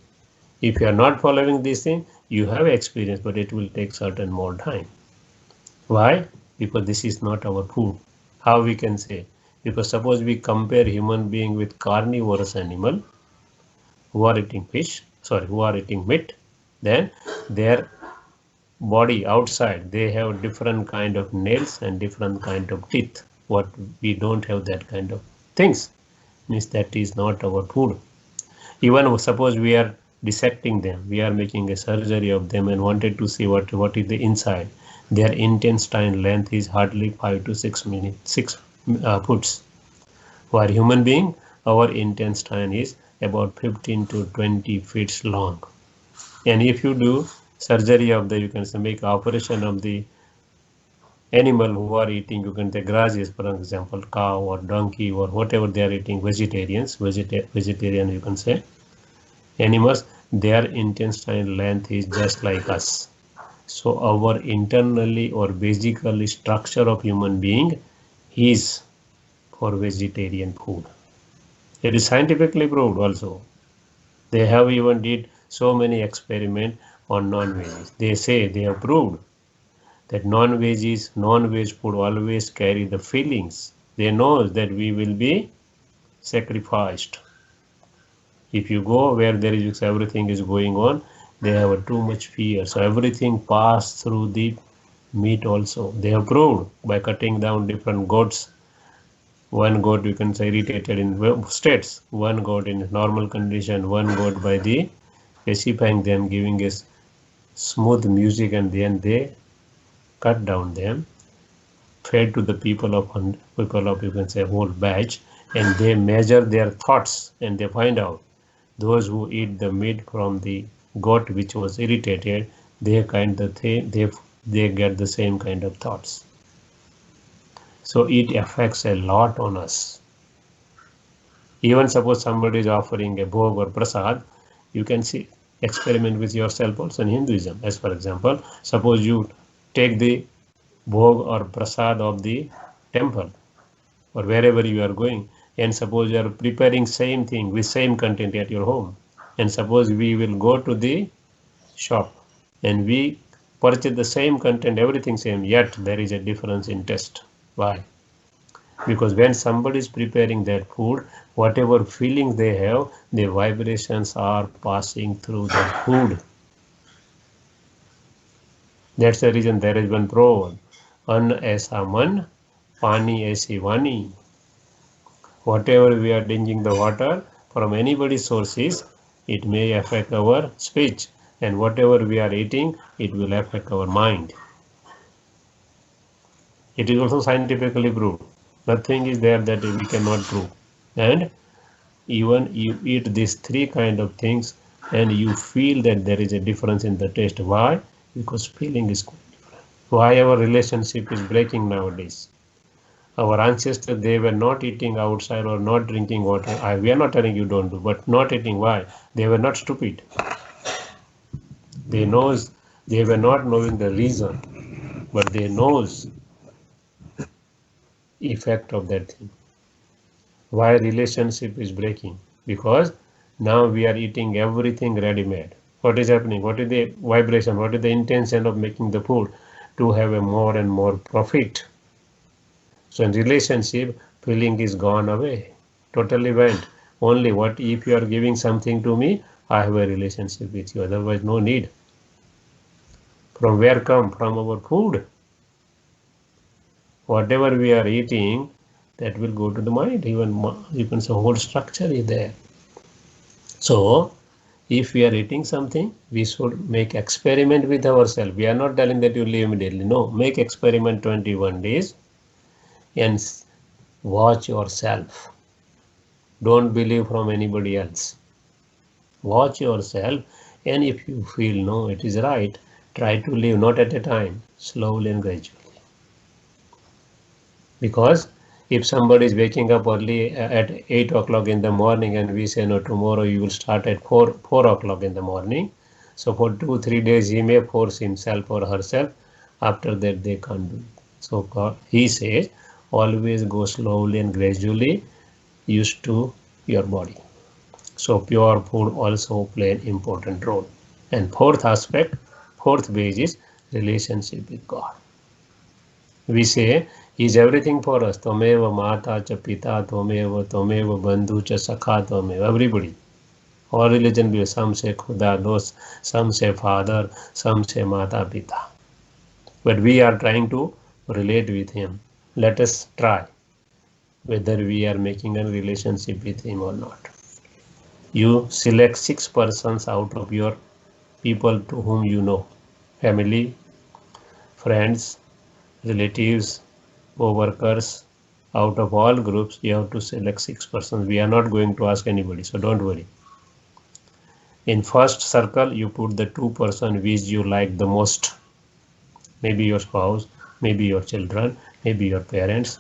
If you are not following this thing, you have experience, but it will take certain more time. Why? Because this is not our food. How we can say? Because suppose we compare human being with carnivorous animal who are eating fish, who are eating meat, then their body outside, they have different kind of nails and different kind of teeth. What we don't have that kind of things. means that is not our food. Even suppose we are dissecting them, we are making a surgery of them and wanted to see what is the inside. Their intestine length is hardly 5 to 6 foot. For human being, our intestine is about 15 to 20 feet long. And if you do surgery of the, you can say make operation of the animal who are eating, you can take grasses, for example, cow or donkey or whatever they are eating, vegetarian, you can say, animals, their intestine length is just like us. So our internally or basically structure of human being is for vegetarian food. It is scientifically proved also. They have even did so many experiments on non-veg. They say they have proved that non-veg food always carry the feelings. They know that we will be sacrificed. If you go where there is everything is going on, they have too much fear. So everything pass through the meat also. They have proved by cutting down different goats. One goat you can say irritated in states, one goat in normal condition, one goat by the pacifying them, giving us smooth music, and then they cut down them, fed to the people of you can say whole batch, and they measure their thoughts and they find out those who eat the meat from the goat which was irritated, they get the same kind of thoughts. So it affects a lot on us. Even suppose somebody is offering a bhog or prasad, you can see experiment with yourself also in Hinduism. As for example, suppose you take the bhog or prasad of the temple or wherever you are going, and suppose you are preparing same thing with same content at your home, and suppose we will go to the shop and we purchase the same content, everything same, yet there is a difference in taste. Why? Because when somebody is preparing that food, whatever feelings they have, the vibrations are passing through the food. That's the reason there is one proverb, Anna aisa man, pani aisi vani. Whatever we are drinking the water from anybody's sources, it may affect our speech, and whatever we are eating, it will affect our mind. It is also scientifically proved. Nothing is there that we cannot prove. And even you eat these three kind of things and you feel that there is a difference in the taste. Why? Because feeling is quite different. Why our relationship is breaking nowadays? Our ancestors, they were not eating outside or not drinking water. We are not telling you don't do, but not eating. Why? They were not stupid. They were not knowing the reason, but they knows effect of that thing. Why relationship is breaking? Because now we are eating everything ready-made. What is happening? What is the vibration? What is the intention of making the food? To have a more and more profit. So in relationship, feeling is gone away, totally went. Only what if you are giving something to me, I have a relationship with you, otherwise no need. From where come? From our food. Whatever we are eating, that will go to the mind, even you can say whole structure is there. So if we are eating something, we should make experiment with ourselves. We are not telling that you live immediately. No, make experiment 21 days and watch yourself. Don't believe from anybody else. Watch yourself, and if you feel no, it is right, try to live not at a time, slowly and gradually. Because if somebody is waking up early at 8 o'clock in the morning and we say no, tomorrow you will start at 4 o'clock in the morning, so for 2-3 days he may force himself or herself. After that they can't do it. So he says always go slowly and gradually, used to your body. So pure food also play an important role. And fourth base is relationship with God. We say He is everything for us. Tvameva mata cha pita, tvameva bandhu cha sakha, tvameva. Everybody. All religion be some say Khuda dost, some say father, some say mata pita. But we are trying to relate with Him. Let us try. whether we are making a relationship with him or not. You select 6 persons out of your people to whom you know, family, friends, relatives, co-workers. Out of all groups, you have to select 6 persons. We are not going to ask anybody, so don't worry. In first circle, you put the 2 persons which you like the most. Maybe your spouse, maybe your children, maybe your parents,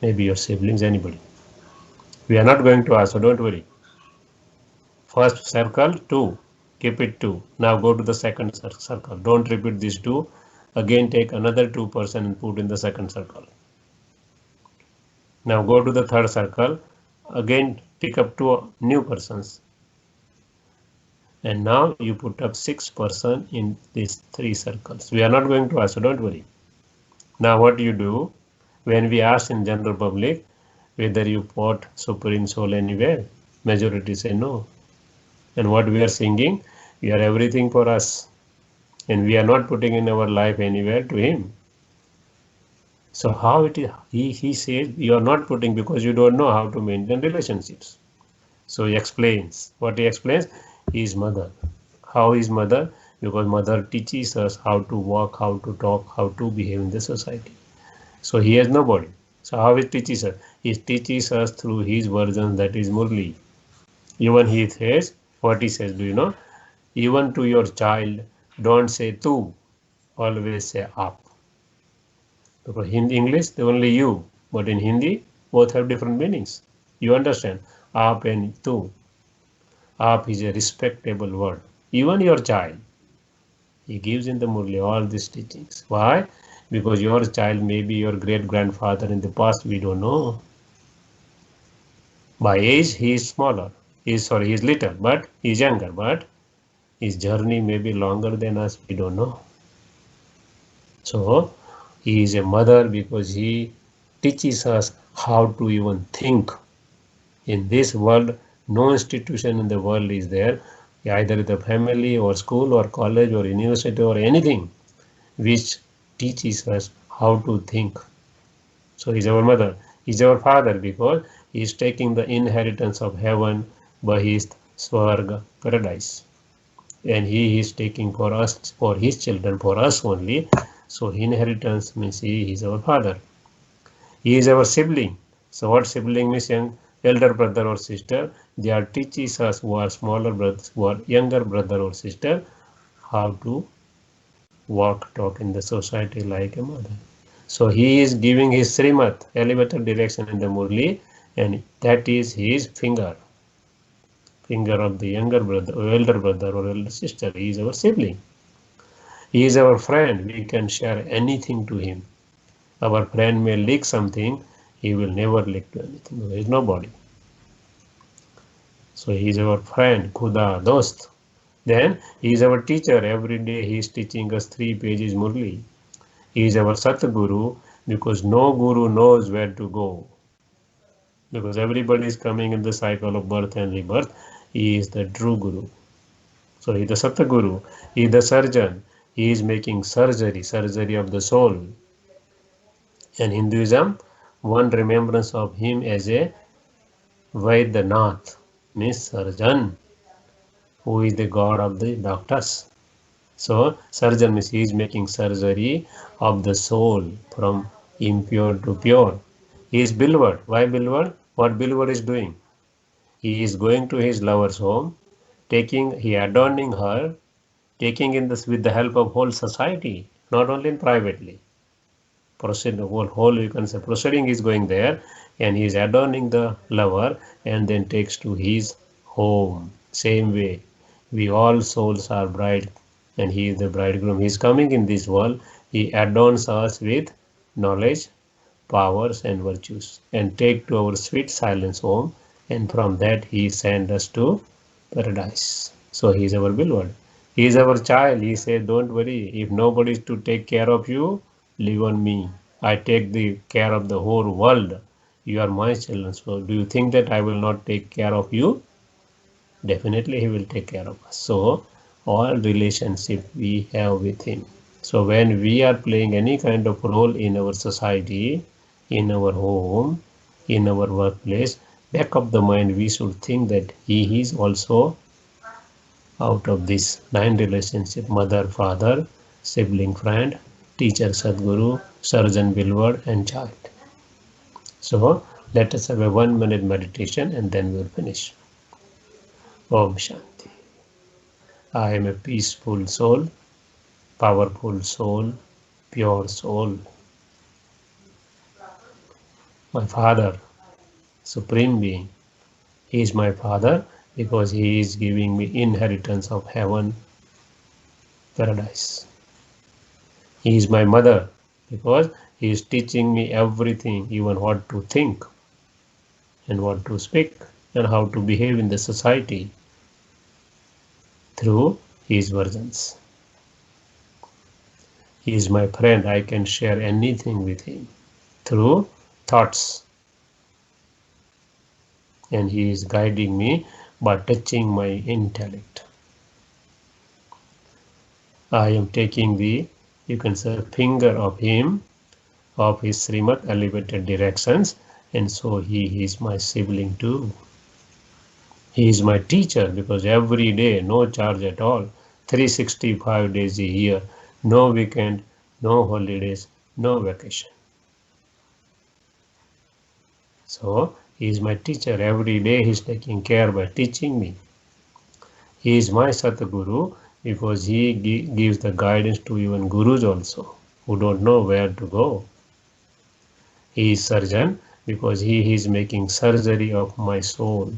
maybe your siblings, anybody. We are not going to ask, so don't worry. First circle, 2. Keep it 2. Now go to the second circle. Don't repeat these 2. Again take another 2 persons and put in the second circle. Now go to the third circle. Again pick up 2 new persons. And now you put up 6 persons in these 3 circles. We are not going to ask, so don't worry. Now what you do, when we ask in general public whether you put Supreme Soul anywhere, majority say no. And what we are singing, we are everything for us. And we are not putting in our life anywhere to him. So how it is, he says you are not putting because you don't know how to maintain relationships. So he explains. What he explains? His mother. How is mother? Because mother teaches us how to walk, how to talk, how to behave in the society. So he has nobody. So how he teaches us? He teaches us through his version, that is Murli. Even he says, what he says, do you know? Even to your child, don't say tu, always say aap. Because in English, they only you, but in Hindi, both have different meanings. You understand? Aap and tu. Aap is a respectable word. Even your child, he gives in the Murli all these teachings. Why? Because your child may be your great-grandfather in the past, we don't know. By age, he is smaller. He is little, but he is younger. But his journey may be longer than us, we don't know. So, he is a mother because he teaches us how to even think. In this world, no institution in the world is there, either the family or school or college or university or anything, which teaches us how to think. So he's our mother. He's our father because he is taking the inheritance of heaven by his Swarga paradise. And he is taking for us, for his children, for us only. So inheritance means he is our father. He is our sibling. So what sibling means? Elder brother or sister. They are teaches us who are smaller brothers, who are younger brother or sister, how to walk, talk in the society like a mother. So he is giving his Srimat, elevator direction in the Murli, and that is his finger of the younger brother or elder brother or elder sister. He is our sibling. He is our friend. We can share anything to him. Our friend may leak something, he will never leak to anything. There is nobody. So he is our friend, Khuda, Dost. Then he is our teacher. Every day he is teaching us 3 pages Murli. He is our Satguru because no guru knows where to go. Because everybody is coming in the cycle of birth and rebirth. He is the true guru. So he is the Satguru. He is the surgeon. He is making surgery of the soul. In Hinduism, one remembrance of him as a Vaidyanath means surgeon, who is the god of the doctors. So surgeon means he is making surgery of the soul from impure to pure. He is Bilward. Why Bilward? What Bilward is doing? He is going to his lover's home, adorning her, taking in this with the help of whole society, not only privately. Proceeding is going there, and he is adorning the lover and then takes to his home. Same way, we all souls are bride and he is the bridegroom. He is coming in this world. He adorns us with knowledge, powers and virtues and take to our sweet silence home, and from that he send us to paradise. So he is our beloved. He is our child. He said, don't worry, if nobody is to take care of you, live on me. I take the care of the whole world. You are my children. So do you think that I will not take care of you? Definitely he will take care of us. So all relationship we have with him. So when we are playing any kind of role in our society, in our home, in our workplace, back of the mind we should think that he is also out of this 9 relationship: mother, father, sibling, friend, teacher, Sadguru, surgeon, beloved, and child. So let us have a 1 minute meditation and then we'll finish. Om Shanti. I am a peaceful soul, powerful soul, pure soul. My Father, Supreme Being, He is my Father because He is giving me inheritance of heaven, paradise. He is my Mother because He is teaching me everything, even what to think and what to speak and how to behave in the society through His versions. He is my friend. I can share anything with Him through thoughts. And He is guiding me by touching my intellect. I am taking the, you can say, finger of Him, of His Srimad elevated directions, and so He is my sibling too. He is my teacher because every day, no charge at all, 365 days a year, no weekend, no holidays, no vacation. So He is my teacher. Every day He is taking care by teaching me. He is my Satguru because He gives the guidance to even Gurus also who don't know where to go. He is surgeon because He is making surgery of my soul,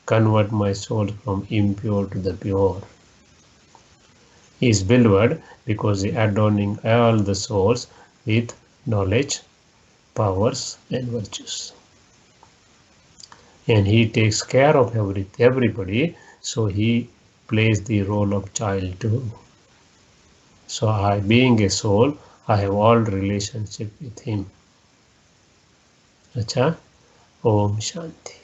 convert my soul from impure to the pure. He is beloved because He is adorning all the souls with knowledge, powers, and virtues. And He takes care of everybody, so He plays the role of child too. So I, being a soul, I have all relationship with Him. Acha, Om Shanti.